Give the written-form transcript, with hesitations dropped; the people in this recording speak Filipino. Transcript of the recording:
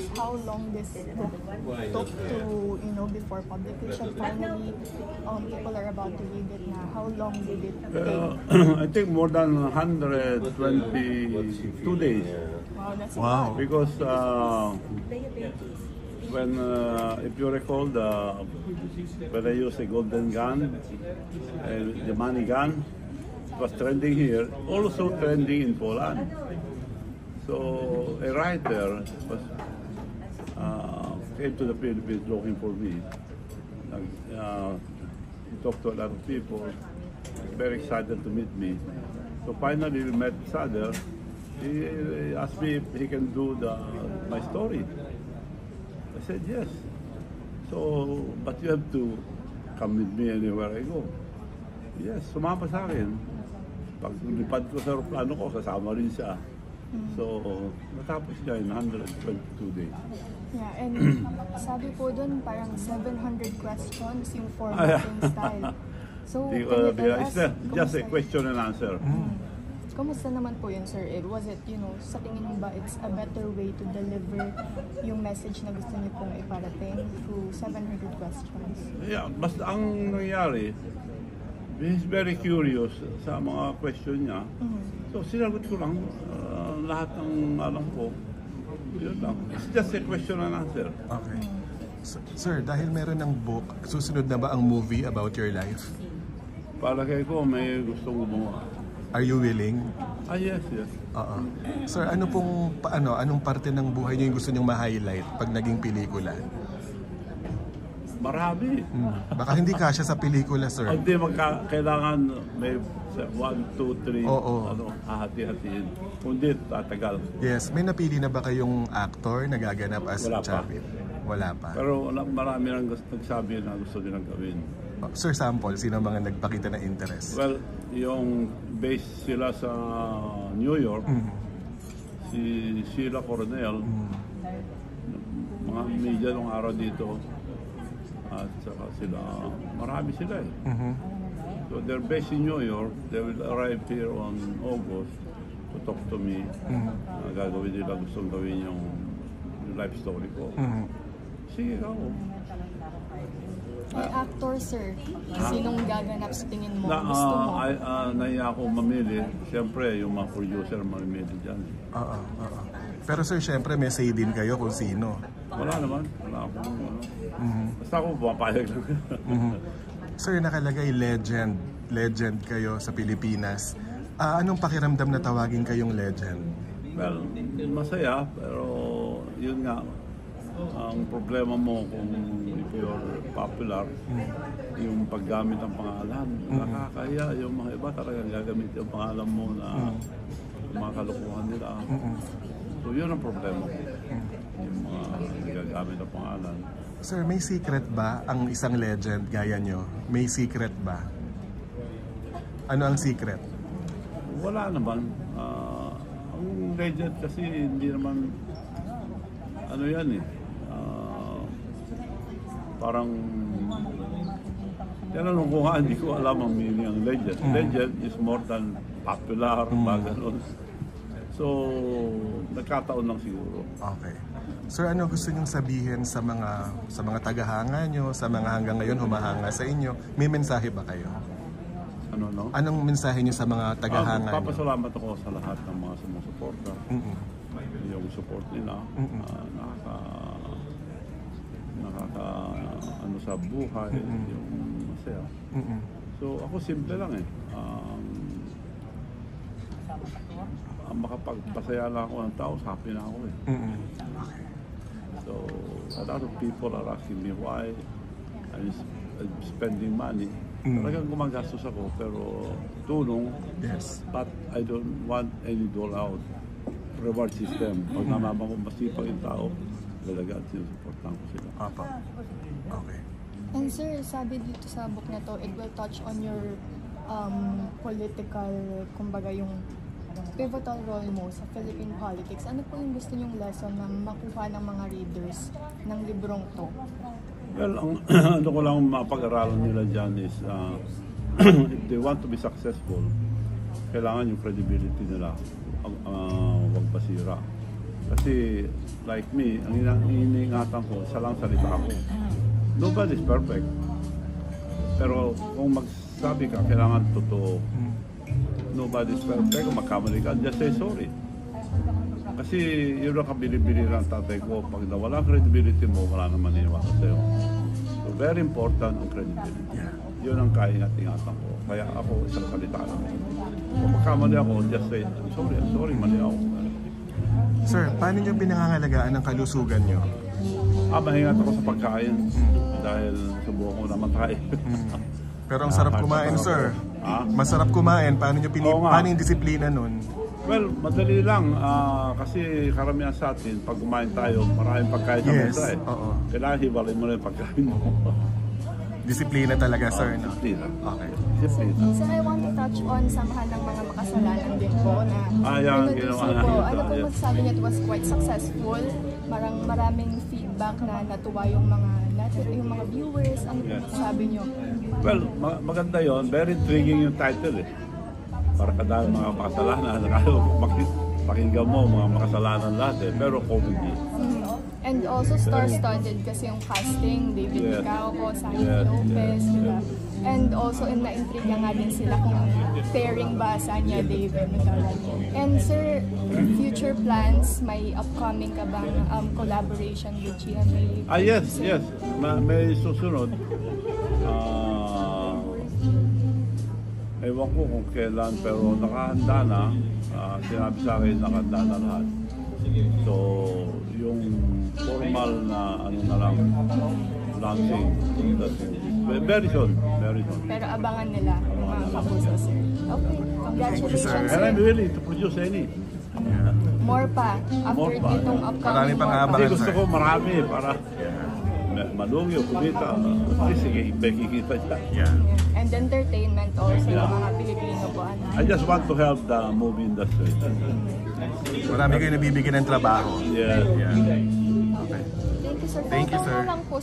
us how long this book took to, before publication. Finally, people are about to read it now. How long did it take? I think more than 122 days. Wow, that's Wow. Because when, if you recall, when I used a golden gun, the money gun, it was trending here, also trending in Poland. So a writer was, came to the Philippines looking for me. He talked to a lot of people, very excited to meet me. So finally we met each other. He asked me if he can do my story. I said yes. So, but you have to come with me anywhere I go. Yes, sumama sa akin. Pag lipad ko sa aeroplano ko, kasama rin siya. So, natapos niya in 122 days. Yeah, and sabi po dun, parang 700 questions yung formatting style. So, can you tell us, just a question and answer. Kamusta naman po yun, Sir Ed? Was it, sa tingin mo ba it's a better way to deliver yung message na gusto niyo pong iparating through 700 questions? Yeah, basta ang nangyari, he's very curious sa mga question niya. So, sinagot ko lang lahat ng alam ko. Yun lang. It's just a question and answer. Okay. Sir, dahil meron ng book, susunod na ba ang movie about your life? Palagay ko may gustong gumawa. Are you willing? Yes, yes. Oo. Sir, anong parte ng buhay niyo yung gusto niyong ma-highlight pag naging pelikula? Marami. Baka hindi kasya sa pelikula, sir. Hindi kailangan may 1, 2, 3, Oo. hahati-hatiin. Kundi tatagal. Yes. May napili na ba kayong actor na gaganap as Wala pa. Chapit? Wala pa. Pero marami nang nagsabi na gusto nilang gawin. Sir, sample, sino mga nagpakita ng interest? Well, yung base sila sa New York, si Sheila Coronel, mga media nung araw dito, at saka sila, marami sila eh. So they're based in New York, they will arrive here on August to talk to me. Gagawin nila, gustong gawin yung life story ko. Sige ako. May actor, sir. Sinong gaganap sa tingin mo? Gusto mo? Naiya ako mamili. Siyempre, yung mga producer mamili dyan. Oo. Pero sir, syempre may say din kayo kung sino. Wala naman. Wala akong basta ako pumapayag lang. Sir, nakalagay legend. Legend kayo sa Pilipinas. Anong pakiramdam na tawagin kayong legend? Well, masaya. Pero yun nga. Ang problema mo kung if you're popular, yung paggamit ng pangalan, nakakaya yung mga iba talagang gagamit yung pangalan mo na mga kalukuhan nila. So yun ang problema ko, yung mga gagamit ng pangalan. Sir, may secret ba ang isang legend gaya nyo? May secret ba? Ano ang secret? Wala naman. Ang legend kasi hindi naman ano yan eh. Parang tinanong ko nga, hindi ko alam ang meaning ng legend. Legend is more than popular, ganun. So, nagkataon lang siguro. Okay. Sir, ano gusto niyong sabihin sa mga tagahanga nyo, sa mga hanggang ngayon humahanga sa inyo? May mensahe ba kayo? Ano, no? Anong mensahe niyo sa mga tagahanga nyo? Papasalamat ako sa lahat ng mga sumusuporta. Yung support nila, ano sa buhay, yung masaya. So ako simple lang eh. Ang makapagpasaya lang ako ng tao, happy na ako eh. So a lot of people are asking me why I'm spending money. Talagang gumagastos ako pero tulong. Yes. But I don't want any dole out reward system. Pag nalaman ko masipag yung tao, talaga sinusuportahan ko sila. Apa. Okay. And sir, sabi dito sa book na to, it will touch on your political, kumbaga yung pivotal role mo sa Philippine politics. Ano po yung gusto nyong lesson na makuha ng mga readers ng librong to? Well, ang ano ko lang mapag-aralan nila dyan is if they want to be successful, kailangan yung credibility nila wag basira. Kasi like me, ang iniingatan ko, isa lang salita ko. Nobody's perfect. Pero kung magsabi ka, kailangan totoo. Nobody's perfect. Kung magkamali ka, just say sorry. Kasi yun ang kabili-bili ng tatay ko. Pag nawala ang credibility mo, wala naman iniwala sa'yo. So very important ang credibility. Yun ang kaingat-ingatan ko. Kaya ako isang salita lang. Kung magkamali ako, just say, sorry, mali ako. Sir, paano niyo pinangangalagaan ang kalusugan niyo? Mahingat ako sa pagkain. Dahil subukan ko namatay. Pero ang sarap kumain, sir. Masarap kumain. Paano niyo paano yung disiplina nun? Well, madali lang. Kasi karamihan sa atin, pag kumain tayo, maraming pagkain sa mesa eh. Oo. Kailangan hiwalay mo na yung pagkain mo. Disiplina talaga, sir. No? Disiplina. Okay. Disiplina. Sir, I want to touch on samahan ng mga makasalanan din po na yan, ginawa na po. yun. Ano po masasabi niya, it was quite successful. Maraming feedback na natuwa yung mga viewers. Ano po masasabi niyo? Well, maganda yon. Very intriguing yung title eh. Para kadang mga makasalanan. Pakinggan mo mga makasalanan lahat eh. Pero comedy. And also star-studded kasi yung casting, David Licao, Sandy Lopez, diba? And also na-intriga nga din sila kung pairing ba Sanya, David, and sir, future plans, may upcoming ka bang collaboration with GMA? Yes. May susunod. Ewan ko kung kailan, pero nakahanda na. Sinabi sa akin, nakahanda na lahat. So, yung formal na na lang, launching, very soon. Pero abangan nila, mga kapuso, sir. Okay, congratulations, And I'm sir. willing to produce any. More pa, after itong upcoming. Marami pang more pa. abangan. Kasi gusto ko marami para malungyo, kumita. Sige, ikikita siya. Yeah. And entertainment also, yung mga Pilipino po. I just want to help the movie industry. Marami kayo nabibigyan ng trabaho. Yeah. Yeah. Okay. Thank you, sir. Thank you, Photo sir. na lang po,